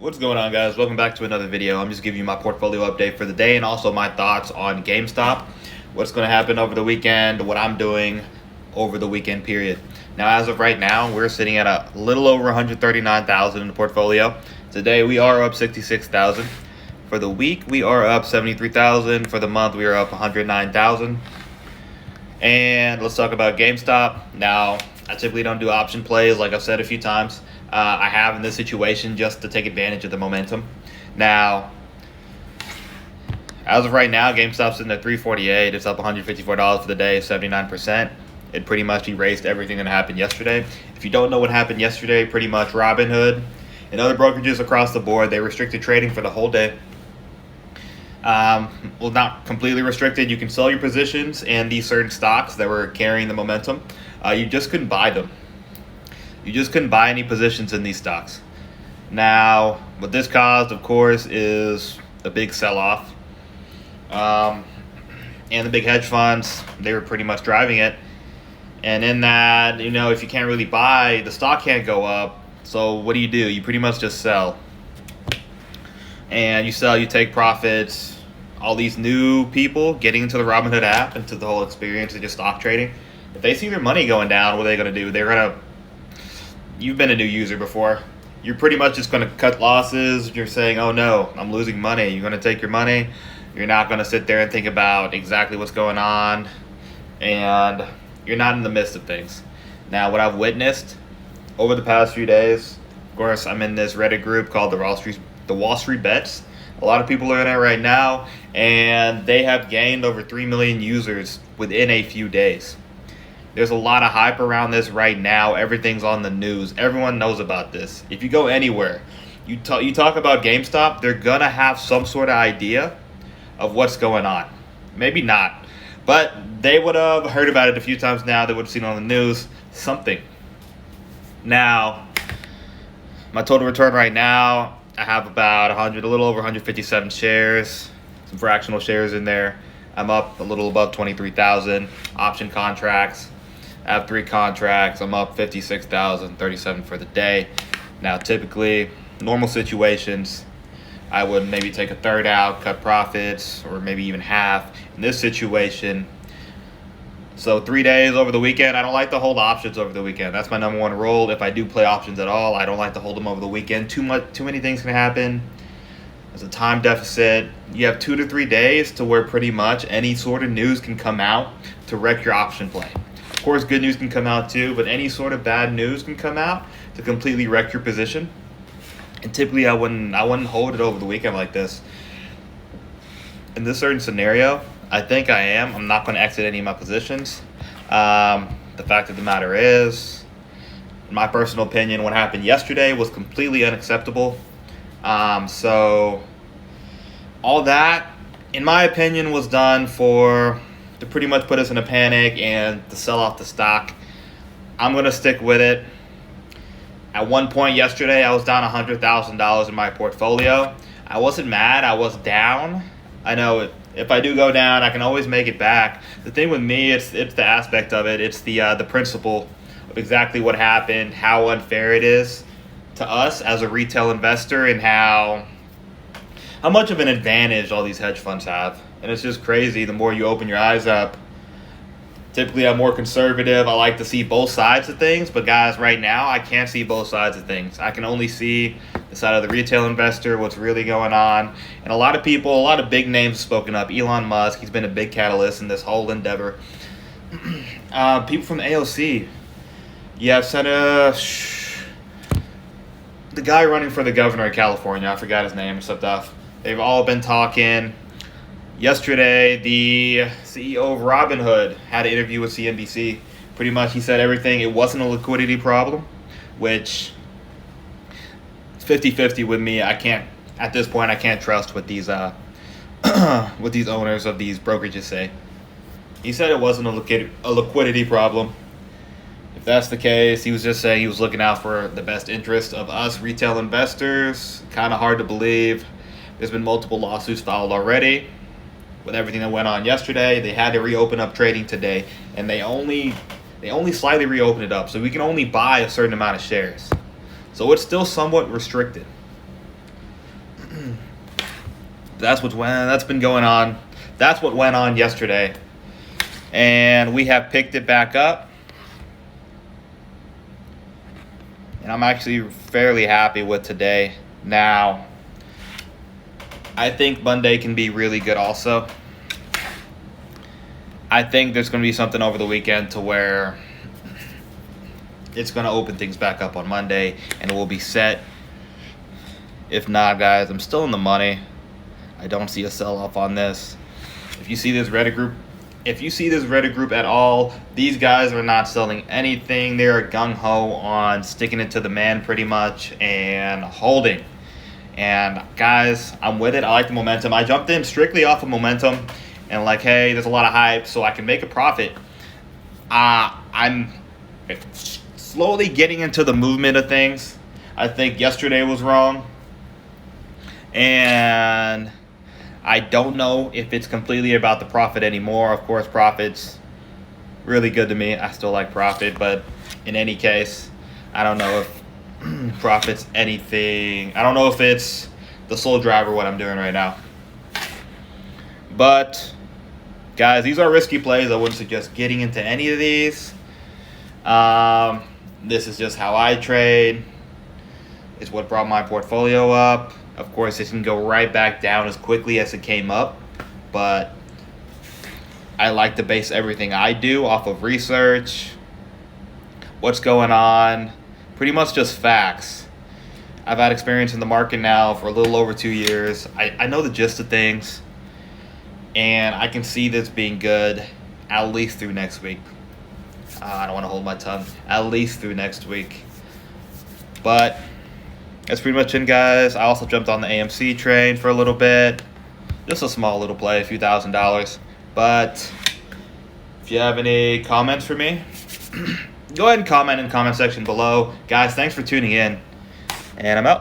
What's going on, guys? Welcome back to another video. I'm just giving you my portfolio update for the day and also my thoughts on GameStop, what's going to happen over the weekend, what I'm doing over the weekend period. Now, as of right now, we're sitting at a little over 139,000 in the portfolio. Today, we are up 66,000. For the week, we are up 73,000. For the month, we are up 109,000. And let's talk about GameStop. Now, I typically don't do option plays, like I've said a few times. I have in this situation just to take advantage of the momentum. Now, as of right now, GameStop's sitting at $348. It's up $154 for the day, 79%. It pretty much erased everything that happened yesterday. If you don't know what happened yesterday, pretty much Robinhood and other brokerages across the board, they restricted trading for the whole day. Well, not completely restricted. You can sell your positions in these certain stocks that were carrying the momentum. You just couldn't buy them. You just couldn't buy any positions in these stocks. Now, what this caused, of course, is a big sell-off. And the big hedge funds, they were pretty much driving it. And in that, if you can't really buy, the stock can't go up. So what do? You pretty much just sell. And you sell, you take profits. All these new people getting into the Robinhood app, into the whole experience of just stock trading, if they see their money going down, what are they going to do? You've been a new user before. You're pretty much just going to cut losses. You're saying, oh no, I'm losing money. You're going to take your money. You're not going to sit there and think about exactly what's going on. And you're not in the midst of things. Now, what I've witnessed over the past few days, of course, I'm in this Reddit group called the Wall Street Bets. A lot of people are in it right now, and they have gained over 3 million users within a few days. There's a lot of hype around this right now. Everything's on the news. Everyone knows about this. If you go anywhere, you talk about GameStop, they're going to have some sort of idea of what's going on. Maybe not, but they would have heard about it a few times now. They would have seen it on the news, something. Now, my total return right now, I have about a little over 157 shares, some fractional shares in there. I'm up a little above 23,000 option contracts. I have 3 contracts. I'm up 56,000, 37 for the day. Now, typically, normal situations, I would maybe take a third out, cut profits, or maybe even half. In this situation, so 3 days over the weekend, I don't like to hold options over the weekend. That's my number one rule. If I do play options at all, I don't like to hold them over the weekend. Too many things can happen. There's a time deficit. You have 2 to 3 days to where pretty much any sort of news can come out to wreck your option play. Of course, good news can come out too, but any sort of bad news can come out to completely wreck your position. And typically, I wouldn't hold it over the weekend like this. In this certain scenario, I think I am. I'm not going to exit any of my positions. The fact of the matter is, in my personal opinion, what happened yesterday was completely unacceptable. So all that, in my opinion, was done to pretty much put us in a panic and to sell off the stock. I'm going to stick with it. At one point yesterday, I was down $100,000 in my portfolio. I wasn't mad. I was down. I know if I do go down, I can always make it back. The thing with me, it's the aspect of it. It's the principle of exactly what happened, how unfair it is to us as a retail investor, and how much of an advantage all these hedge funds have. And it's just crazy. The more you open your eyes up, typically I'm more conservative. I like to see both sides of things, but guys, right now I can't see both sides of things. I can only see the side of the retail investor, what's really going on. And a lot of people, a lot of big names have spoken up. Elon Musk, he's been a big catalyst in this whole endeavor. People from the AOC. You have the guy running for the governor of California, I forgot his name and stuff. They've all been talking. Yesterday, the CEO of Robinhood had an interview with CNBC. Pretty much he said everything. It wasn't a liquidity problem, which it's 50-50 with me. At this point, I can't trust what these what these owners of these brokerages say. He said it wasn't a liquidity problem. If that's the case, he was just saying he was looking out for the best interest of us retail investors. Kind of hard to believe. There's been multiple lawsuits filed already. With everything that went on yesterday, they had to reopen up trading today, and they only slightly reopened it up, so we can only buy a certain amount of shares. So it's still somewhat restricted. that's been going on. That's what went on yesterday. And we have picked it back up. And I'm actually fairly happy with today. Now, I think Monday can be really good also. I think there's going to be something over the weekend to where it's going to open things back up on Monday and it will be set. If not, guys, I'm still in the money. I don't see a sell-off on this. If you see this Reddit group at all, these guys are not selling anything. They're gung-ho on sticking it to the man pretty much and holding. And guys, I'm with it. I like the momentum. I jumped in strictly off of momentum and like, hey, there's a lot of hype, so I can make a profit. I'm slowly getting into the movement of things. I think yesterday was wrong. And I don't know if it's completely about the profit anymore. Of course, profit's really good to me. I still like profit, but in any case, I don't know if profit's anything. I don't know if it's the sole driver what I'm doing right now. But guys, these are risky plays. I wouldn't suggest getting into any of these. This is just how I trade. It's what brought my portfolio up. Of course, it can go right back down as quickly as it came up, but I like to base everything I do off of research, what's going on, pretty much just facts. I've had experience in the market now for a little over 2 years. I know the gist of things, and I can see this being good at least through next week. I don't want to hold my tongue. At least through next week. But that's pretty much it, guys. I also jumped on the AMC train for a little bit. Just a small little play, a few $1,000s. But if you have any comments for me, go ahead and comment in the comment section below. Guys, thanks for tuning in. And I'm out.